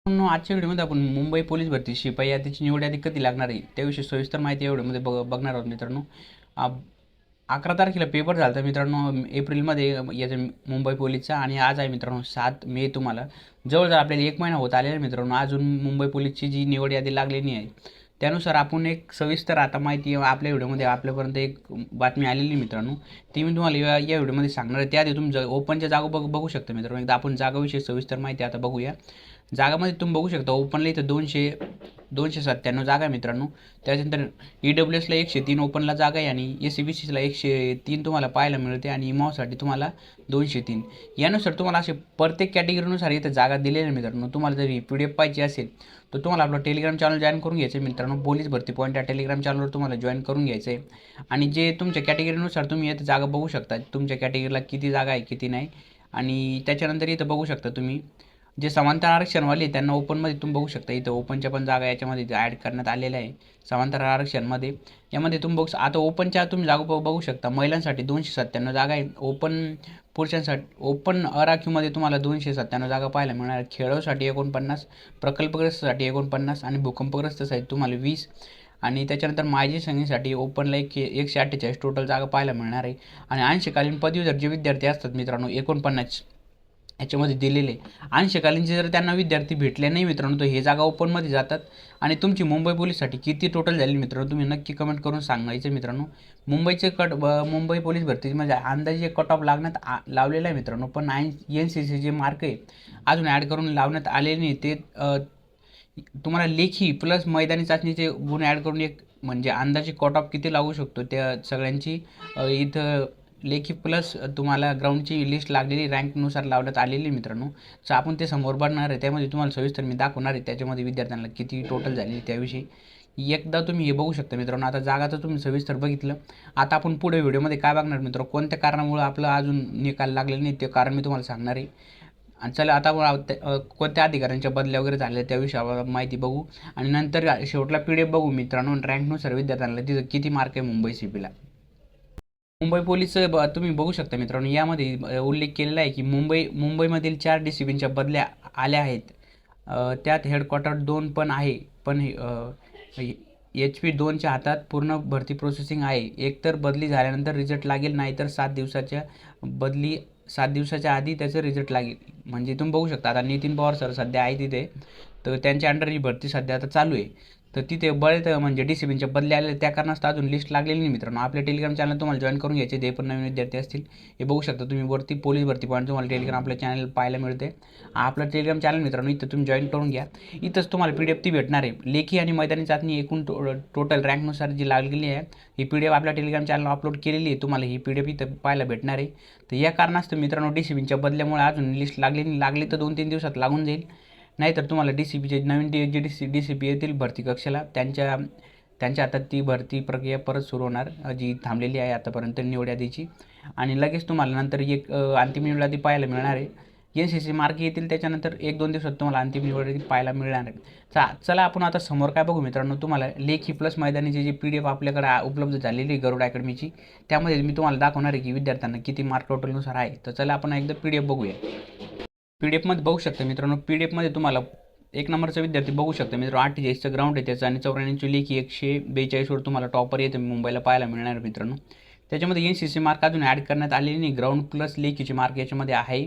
आजच्या व्हिडिओमध्ये आपण मुंबई पोलीस भरती शिपाई यादीची निवड यादी कधी लागणार आहे त्याविषयी सविस्तर माहिती या व्हिडिओमध्ये बघणार आहोत मित्रांनो. 11 तारखेला पेपर झाला तर मित्रांनो एप्रिलमध्ये याचा मुंबई पोलीसचा, आणि आज आहे मित्रांनो 7 मे. तुम्हाला जवळजवळ आपल्याला 1 महिना होत आलेला मित्रांनो, अजून मुंबई पोलीसची जी निवड यादी लागली नाही आहे. त्यानुसार आपण एक सविस्तर आता माहिती आपल्या व्हिडिओमध्ये आपल्यापर्यंत एक बातमी आलेली मित्रांनो, ती मी तुम्हाला या व्हिडिओमध्ये सांगणार आहे. त्याआधी तुम्ही ओपनच्या जागा बघू शकता मित्रांनो. एकदा आपण जागाविषयी सविस्तर माहिती आता बघूया. जागामध्ये तुम्ही बघू शकता ओपनला इथं 297 जागा आहे मित्रांनो. त्याच्यानंतर EWSला 103 ओपनला जागा आहे, आणि SCBCला 103 तुम्हाला पाहायला मिळते, आणि इमासाठी तुम्हाला 203. यानुसार तुम्हाला असे प्रत्येक कॅटेगरीनुसार इथं जागा दिलेल्या आहे मित्रांनो. तुम्हाला जर ही PDF पाहिजे असेल तर तुम्हाला आपलं टेलिग्राम चॅनल जॉईन करून घ्यायचं आहे मित्रांनो. पोलीस भरती पॉईंट या टेलिग्राम चॅनलवर तुम्हाला जॉईन करून घ्यायचं आहे, आणि जे तुमच्या कॅटेगरीनुसार तुम्ही इथं जागा बघू शकता, तुमच्या कॅटेगरीला किती जागा आहे किती नाही. आणि त्याच्यानंतर इथं बघू शकता तुम्ही जे समांतर आरक्षणवाले त्यांना ओपनमध्ये तुम्ही बघू शकता. इथं ओपनच्या पण जागा याच्यामध्ये ॲड करण्यात आलेल्या आहे समांतर आरक्षणमध्ये. यामध्ये तुम्ही बघू आता ओपनच्या तुम्ही जागा बघू शकता. महिलांसाठी 297 जागा आहे ओपन. पुरुषांसाठी ओपन अराखीवमध्ये तुम्हाला 297 जागा पाहायला मिळणार. खेळासाठी 49, प्रकल्पग्रस्तसाठी 49, आणि भूकंपग्रस्तसाठी तुम्हाला 20. आणि त्याच्यानंतर माजी सैनिकांसाठी ओपनला 148 टोटल जागा पाहायला मिळणार आहे. आणि अंशकालीन पदवीधर जे विद्यार्थी असतात मित्रांनो 49 याच्यामध्ये दिलेले. अंशकालीनचे जर त्यांना विद्यार्थी भेटले नाही मित्रांनो तर हे जागा ओपनमध्ये जातात. आणि तुमची मुंबई पोलीससाठी किती टोटल झाली मित्रांनो तुम्ही नक्की कमेंट करून सांगायचं मित्रांनो. मुंबई पोलीस भरती म्हणजे अंदाजे कट ऑफ लावलेला आहे मित्रांनो, पण NCC जे मार्क आहे अजून ॲड करून लावण्यात आलेले नाही. ते तुम्हाला लेखी प्लस मैदानी चाचणीचे गुण ॲड करून एक म्हणजे अंदाजे कट ऑफ किती लागू शकतो त्या सगळ्यांची इथं लेखी प्लस तुम्हाला ग्राउंडची लिस्ट लागलेली रँकनुसार लावण्यात आलेली मित्रांनो. सो आपण ते समोर बनणार आहे, त्यामध्ये तुम्हाला सविस्तर मी दाखवणार आहे त्याच्यामध्ये विद्यार्थ्यांना किती टोटल झालेली त्याविषयी. एकदा तुम्ही हे बघू शकता मित्रांनो. आता जागा तर तुम्ही सविस्तर बघितलं. आता आपण पुढे व्हिडिओमध्ये काय बघणार मित्रांनो, कोणत्या कारणामुळे आपलं अजून निकाल लागलेला नाही ते कारण मी तुम्हाला सांगणार आहे. आणि चला आता कोणत्या अधिकाऱ्यांच्या बदल्या वगैरे झाल्या त्याविषयी माहिती बघू, आणि नंतर शेवटला PDF बघू मित्रांनो. रँकनुसार विद्यार्थ्यांना तिथं किती मार्क आहे मुंबई CPला. मुंबई पोलीस तुम्ही बघू शकता मित्रांनो. यामध्ये उल्लेख केलेला आहे की मुंबईमधील 4 DCPच्या बदल्या आल्या आहेत. त्यात हेडक्वार्टर 2 पण आहे, पण HP2च्या हातात पूर्ण भरती प्रोसेसिंग आहे. एकतर बदली झाल्यानंतर रिझल्ट लागेल, नाही तर 7 दिवसाच्या आधी त्याचं रिझल्ट लागेल. म्हणजे तुम्ही बघू शकता आता नितीन पवार सर सध्या आहे तिथे, तर त्यांच्या अंडर ही भरती सध्या आता चालू आहे. तर तिथे बरेच म्हणजे DCPच्या बदले आले, त्या कारणास्तव अजून लिस्ट लागलेली नाही मित्रांनो. आपल्या टेलिग्राम चॅनल तुम्हाला जॉईन करून घ्यायचे, ते पण नवीन विद्यार्थी असतील. हे बघू शकता तुम्ही वरती पोलीस भरती पॉईंट तुम्हाला टेलिग्राम आपल्या चॅनल पाहायला मिळते. आपलं टेलिग्राम चॅनल मित्रांनो इथं तुम्ही जॉईन करून घ्या. इथंच तुम्हाला PDF ती भेटणार आहे. लेखी आणि मैदानी चाचणी एकूण टोटल रँकनुसार जी लागलेली आहे ही PDF आपल्या टेलिग्राम चॅनलवर अपलोड केलेली आहे. तुम्हाला ही PDF इथं पाहायला भेटणार आहे. तर या कारणास्तव मित्रांनो DCPच्या बदल्यामुळे अजून लिस्ट लागली तर 2-3 दिवसात लागून जाईल. नाहीतर तुम्हाला DCPचे नवीन जे DCP येतील भरती कक्षाला त्यांच्या हातात ती भरती प्रक्रिया परत सुरू होणार, जी थांबलेली आहे आतापर्यंत निवड यादीची. आणि लगेच तुम्हाला नंतर एक अंतिम निवड यादी पाहायला मिळणार आहे. NCC मार्क येतील त्याच्यानंतर 1-2 दिवसात तुम्हाला अंतिम निवड यादी पाहायला मिळणार आहे. चला आपण आता समोर काय बघू मित्रांनो. तुम्हाला लेखी प्लस मैदानीची जी PDF आपल्याकडे उपलब्ध झालेली गरुड अकॅडमीची, त्यामध्ये मी तुम्हाला दाखवणार आहे की विद्यार्थ्यांना किती मार्क टोटलनुसार आहे. तर चला आपण एकदा PDF बघूया. PDF बघू शकता मित्रांनो. PDF तुम्हाला 1 नंबरचा विद्यार्थी बघू शकता मित्रांनो. 48चं ग्राउंड आहे त्याचं, आणि 94 लेखी 142वर तुम्हाला टॉपर येतं मुंबईला पाहायला मिळणार मित्रांनो. त्याच्यामध्ये NCC मार्क अजून ॲड करण्यात आलेली नाही. ग्राउंड प्लस लेखीचे मार्क याच्यामध्ये आहे.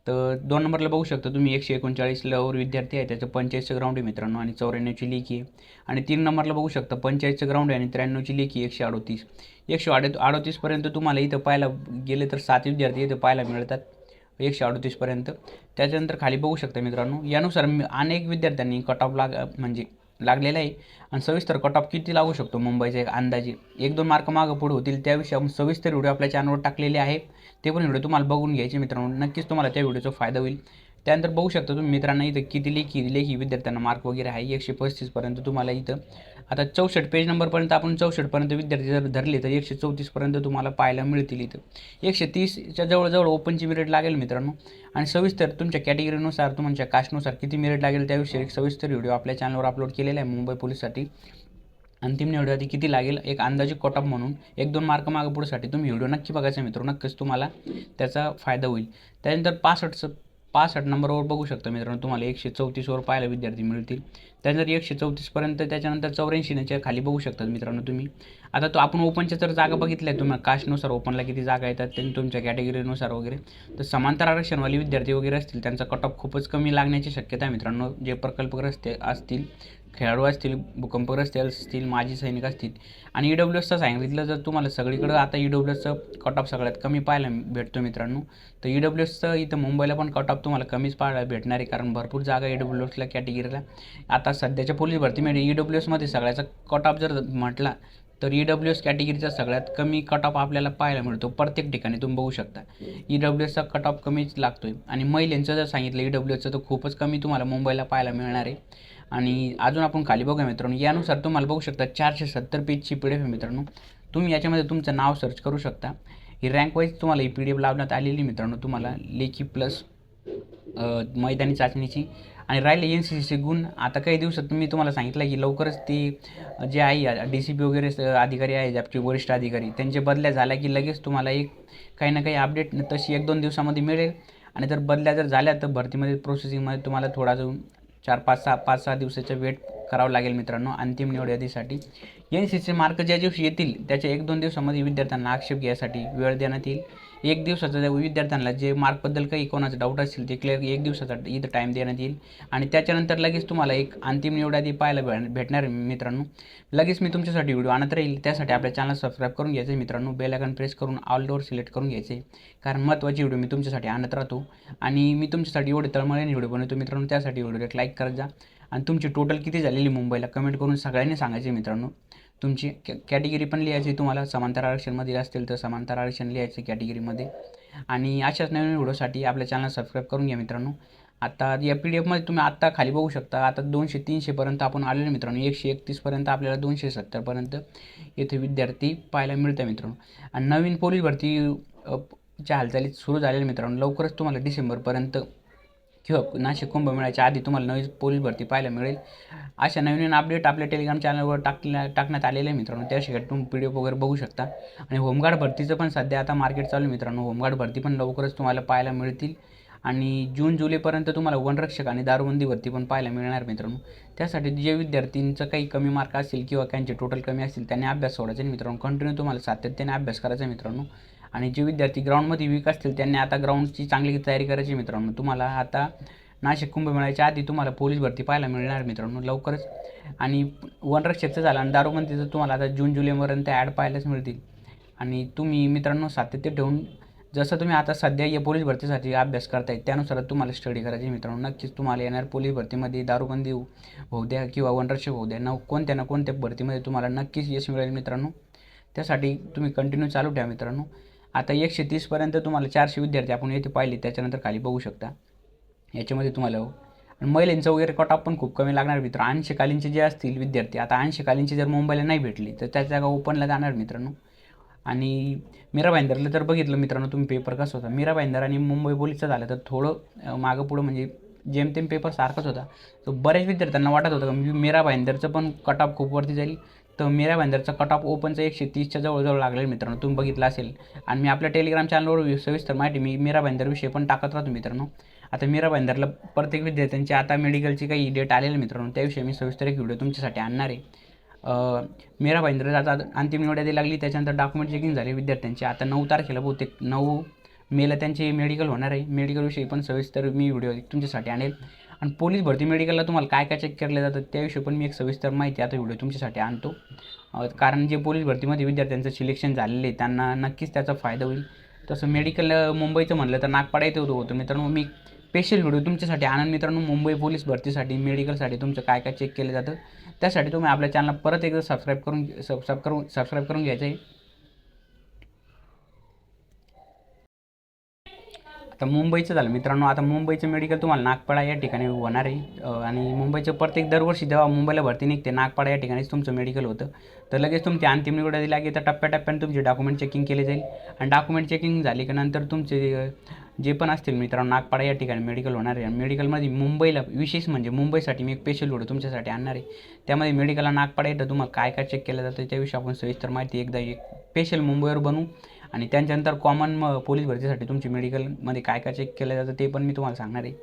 तर 2 नंबरला बघू शकता तुम्ही 139 वर विद्यार्थी आहे, त्याचं 45चं ग्राउंड आहे मित्रांनो, आणि 94ची लेखी आहे. आणि 3 नंबरला बघू शकता 45चं ग्राउंड आहे, आणि 93ची लेखी 138पर्यंत तुम्हाला इथं पाहायला गेले तर 7 विद्यार्थी इथं पाहायला मिळतात 138पर्यंत. त्याच्यानंतर खाली बघू शकता मित्रांनो. यानुसार अनेक विद्यार्थ्यांनी कट ऑफ म्हणजे लागलेला आहे. आणि सविस्तर कट ऑफ किती लागू शकतो मुंबईचा एक अंदाजे 1-2 मार्क मागं पुढे होतील त्याविषयी आपण सविस्तर व्हिडिओ आपल्या चॅनलवर टाकलेले आहे. ते पण व्हिडिओ तुम्हाला बघून घ्यायचे मित्रांनो. नक्कीच तुम्हाला त्या व्हिडिओचा फायदा होईल. त्यानंतर बघू शकता तुम्ही मित्रांनो इथं किती लेखी विद्यार्थ्यांना मार्क वगैरे आहे 135पर्यंत तुम्हाला इथं. आता 64 पेज नंबरपर्यंत आपण 64पर्यंत विद्यार्थी जर धरले तर 134पर्यंत तुम्हाला पाहायला मिळतील इथं. 130च्या जवळजवळ ओपनची मेरिट लागेल मित्रांनो. आणि सविस्तर तुमच्या कॅटेगरीनुसार तुमच्या कास्टनुसार किती मेरिट लागेल त्याविषयी एक सविस्तर व्हिडिओ आपल्या चॅनलवर अपलोड केलेला आहे मुंबई पोलीससाठी. अंतिम निवड यादी किती लागेल एक अंदाजे कट ऑफ म्हणून 1-2 मार्क मागं पुढेसाठी तुम्ही व्हिडिओ नक्की बघायचा मित्रांनो. नक्कीच तुम्हाला त्याचा फायदा होईल. त्यानंतर 65 नंबरवर बघू शकता मित्रांनो, तुम्हाला 134वर पाहायला विद्यार्थी मिळतील. त्यानंतर 134पर्यंत, त्याच्यानंतर 84च्या खाली बघू शकता मित्रांनो तुम्ही. आता तो आपण ओपनच्या जर जागा बघितल्या, तुम्हाला कास्टनुसार ओपनला किती जागा येतात त्यांनी तुमच्या कॅटेगरीनुसार वगैरे, तर समांतर आरक्षणवाले विद्यार्थी वगैरे असतील त्यांचा कट ऑफ खूपच कमी लागण्याची शक्यता आहे मित्रांनो. जे प्रकल्पग्रस्त असतील, खेळाडू असतील, भूकंपग्रस्त असतील, माजी सैनिक असतील आणि EWSचं सांगितलं जर तुम्हाला सगळीकडं आता EWSचं कट ऑफ सगळ्यात कमी पाहायला भेटतो मित्रांनो. तर EWSचं इथं मुंबईला पण कट ऑफ तुम्हाला कमीच पाहायला भेटणार आहे, कारण भरपूर जागा EWSला कॅटेगरीला आता सध्याच्या पोलीस भरतीमध्ये EWSमध्ये सगळ्याचा कट ऑफ जर म्हटला तर EWS कॅटेगरीचा सगळ्यात कमी कट ऑफ आपल्याला पाहायला मिळतो. प्रत्येक ठिकाणी तुम्ही बघू शकता EWSचा कट ऑफ कमीच लागतोय. आणि महिलांचं जर सांगितलं EWSचं तर खूपच कमी तुम्हाला मुंबईला पाहायला मिळणार आहे. आणि अजून आपण खाली बघूया मित्रांनो, यानुसार तुम्हाला बघू शकता 470 पेजची PDF आहे मित्रांनो. तुम्ही याच्यामध्ये तुमचं नाव सर्च करू शकता. ही रँक वाईज तुम्हाला ही PDF लावण्यात आलेली मित्रांनो, तुम्हाला लेखी प्लस मैदानी चाचणीची. आणि राहिले NCCचे गुण. आता काही दिवसात मी तुम्हाला सांगितलं की लवकरच ते जे आहे DCP वगैरे अधिकारी आहे, आपले वरिष्ठ अधिकारी, त्यांच्या बदल्या झाल्या की लगेच तुम्हाला काही ना काही अपडेट तशी 1-2 दिवसामध्ये मिळेल. आणि जर बदल्या जर झाल्या तर भरतीमध्ये प्रोसेसिंगमध्ये तुम्हाला थोडा जो 5-6 दिवसाचा वेट करावं लागेल मित्रांनो अंतिम निवड यादीसाठी. NCCचे मार्क ज्या दिवशी येतील त्याच्या 1-2 दिवसामध्ये विद्यार्थ्यांना आक्षेप घ्यायसाठी वेळ देण्यात येईल. 1 दिवसाचा विद्यार्थ्यांना जे मार्कबद्दल काही कोणाचा डाऊट असेल ते क्लिअर 1 दिवसाचा इथं टाईम देण्यात येईल. आणि त्याच्यानंतर लगेच तुम्हाला एक अंतिम निवड यादी पाहायला भेटणार आहे मित्रांनो. लगेच मी तुमच्यासाठी व्हिडिओ आणत राहील. त्यासाठी आपल्या चॅनल सबस्क्राईब करून घ्यायचं आहे मित्रांनो. बेल आयकॉन प्रेस करून ऑलवर सिलेक्ट करून घ्यायचं आहे, कारण महत्त्वाची व्हिडिओ मी तुमच्यासाठी आणत राहतो. आणि मी तुमच्यासाठी एवढे तळमळीने व्हिडिओ बनवतो मित्रांनो. त्यासाठी व्हिडिओ एक लाईक करत जा. आणि तुमची टोटल किती झालेली मुंबईला कमेंट करून सगळ्यांनी सांगायचे मित्रांनो. तुमची कॅटेगरी पण लिहायची, तुम्हाला समांतर आरक्षणमध्ये असतील तर समांतर आरक्षण लिहायचं कॅटेगरीमध्ये. आणि अशाच नवीन व्हिडिओसाठी आपल्या चॅनल सबस्क्राईब करून घ्या मित्रांनो. आता या PDF तुम्ही आत्ता खाली बघू शकता. आता 200-300पर्यंत आपण आलेलो मित्रांनो. 131पर्यंत आपल्याला 270पर्यंत येथे विद्यार्थी पाहायला मिळतात मित्रांनो. आणि नवीन पोलीस भरती च्या हालचाली सुरू झालेल्या मित्रांनो. लवकरच तुम्हाला डिसेंबरपर्यंत किंवा नाशिक कुंभमेळ्याच्या आधी तुम्हाला नवीन पोलीस भरती पाहायला मिळेल. अशा नवीन अपडेट आपल्या टेलिग्राम चॅनलवर टाकण्यात आलेले आहे मित्रांनो. त्याशिवाय तुम्ही PDF वगैरे बघू शकता. आणि होमगार्ड भरतीचं पण सध्या आता मार्केट चालू आहे मित्रांनो. होमगार्ड भरती पण लवकरच तुम्हाला पाहायला मिळतील. आणि जून-जुलैपर्यंत तुम्हाला वनरक्षक आणि दारूबंदी भरती पण पाहायला मिळणार मित्रांनो. त्यासाठी जे विद्यार्थ्यांचं काही कमी मार्क असतील किंवा त्यांचे टोटल कमी असतील त्यांनी अभ्यास सोडायचा नाही मित्रांनो. कंटिन्यू तुम्हाला सातत्याने अभ्यास करायचा मित्रांनो. आणि जे विद्यार्थी ग्राउंडमध्ये वीक असतील त्यांनी आता ग्राउंडची चांगली तयारी करायची मित्रांनो. तुम्हाला आता नाशिक कुंभमेळ्याच्या आधी तुम्हाला पोलीस भरती पाहायला मिळणार मित्रांनो लवकरच. आणि वनरक्षकचं झालं आणि दारूबंदीचं तुम्हाला आता जून-जुलैपर्यंत ॲड पाहायलाच मिळतील. आणि तुम्ही मित्रांनो सातत्य ठेवून जसं तुम्ही आता सध्या या पोलीस भरतीसाठी अभ्यास करताय त्यानुसार तुम्हाला स्टडी करायची मित्रांनो. नक्कीच तुम्हाला येणार पोलीस भरतीमध्ये दारूबंदी होऊ द्या किंवा वनरक्षक होऊ द्या, कोणत्या ना कोणत्या भरतीमध्ये तुम्हाला नक्कीच यश मिळेल मित्रांनो. त्यासाठी तुम्ही कंटिन्यू चालू ठेवा मित्रांनो. आता 130पर्यंत तुम्हाला 400 विद्यार्थी आपण येथे पाहिले. त्याच्यानंतर खाली बघू शकता याच्यामध्ये तुम्हाला आणि महिलांचं वगैरे कट ऑफ पण खूप कमी लागणार मित्र. 80 खालींचे जे असतील विद्यार्थी, आता 80 खालींचे जर मुंबईला नाही भेटली तर त्या जागा ओपनला जाणार मित्रांनो. आणि मीरा भाईंदरला जर बघितलं मित्रांनो तुम्ही पेपर कसं होता, मीरा भाईंदर आणि मुंबई पोलीसचं झालं तर थोडं मागं पुढं म्हणजे जेमतेम पेपर सारखाच होता. तर बऱ्याच विद्यार्थ्यांना वाटत होतं की मीरा भाईंदरचं पण कट ऑफ खूप वरती जाईल. तर मीरा भाईंदरचा कट ऑफ ओपनचा 130च्या जवळजवळ लागलेलं मित्रांनो, तुम्ही बघितलं असेल. आणि मी आपल्या टेलिग्राम चॅनलवर सविस्तर माहिती मी मीरा भाईंदरविषयी पण टाकत राहतो मित्रांनो. आता मीरा भाईंदरला प्रत्येक विद्यार्थ्यांची आता मेडिकलची काही डेट आलेली मित्रांनो, त्याविषयी मी सविस्तर एक व्हिडिओ तुमच्यासाठी आणणार आहे. मीरा भाईंदर आता अंतिम निवड यादी लागली, त्याच्यानंतर डॉक्युमेंट चेकिंग झाले विद्यार्थ्यांचे. आता 9 तारखेला बहुतेक 9 मेला त्यांचे मेडिकल होणार आहे. मेडिकलविषयी पण सविस्तर मी व्हिडिओ तुमच्यासाठी आणेल. आणि पोलीस भरती मेडिकलला तुम्हाला काय काय चेक केलं जातं त्याविषयी पण मी एक सविस्तर माहिती आता व्हिडिओ तुमच्यासाठी आणतो. कारण जे पोलीस भरतीमध्ये विद्यार्थ्यांचं सिलेक्शन झालेलं आहे त्यांना नक्कीच त्याचा फायदा होईल. तसं मेडिकल मुंबईचं म्हणलं तर नागपाडा येथे होतं मित्रांनो. मी स्पेशल व्हिडिओ तुमच्यासाठी आणून मित्रांनो मुंबई पोलीस भरतीसाठी मेडिकलसाठी तुमचं काय काय चेक केलं जातं त्यासाठी तुम्ही आपल्या चॅनलला परत एकदा सबस्क्राईब करून घ्यायचं आहे. आता मुंबईचं झालं मित्रांनो. आता मुंबईचं मेडिकल तुम्हाला नागपाडा या ठिकाणी होणार आहे. आणि मुंबईचं प्रत्येक दरवर्षी जेव्हा मुंबईला भरती निघते नागपाडा या ठिकाणीच तुमचं मेडिकल होतं. तर लगेच तुमची अंतिम निवड यादी लागली तर टप्प्याटप्प्याने तुमचे डॉक्युमेंट चेकिंग केले जाईल. आणि डॉक्युमेंट चेकिंग झाली की नंतर तुमचे जे पण असतील मित्रांनो नागपाडा या ठिकाणी मेडिकल होणार आहे. आणि मेडिकलमध्ये मुंबईला विशेष म्हणजे मुंबईसाठी मी एक स्पेशल व्हिडिओ तुमच्यासाठी आणणार आहे. त्यामध्ये मेडिकलला नागपाडा येतं तुम्हाला काय काय चेक केलं जातं त्याविषयी आपण सविस्तर माहिती एकदा एक स्पेशल मुंबईवर बनवू. आणि त्याच्यानंतर कॉमन पोलीस भरतीसाठी तुमची मेडिकलमध्ये काय काय चेक केलं जातं ते पण मी तुम्हाला सांगणार आहे.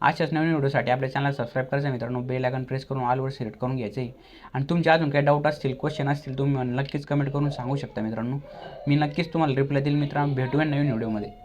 अशाच नवीन व्हिडिओसाठी आपल्या चॅनल सबस्क्राईब करायचं मित्रांनो, बेल आयकॉन प्रेस करून ऑलवर सिलेक्ट करून घ्यायचं आहे. आणि तुमचे अजून काही डाऊट असतील, क्वेश्चन असतील, तुम्ही मला नक्कीच कमेंट करून सांगू शकता मित्रांनो. मी नक्कीच तुम्हाला रिप्लाय देईल मित्रांनो. भेटूया नवीन व्हिडिओमध्ये.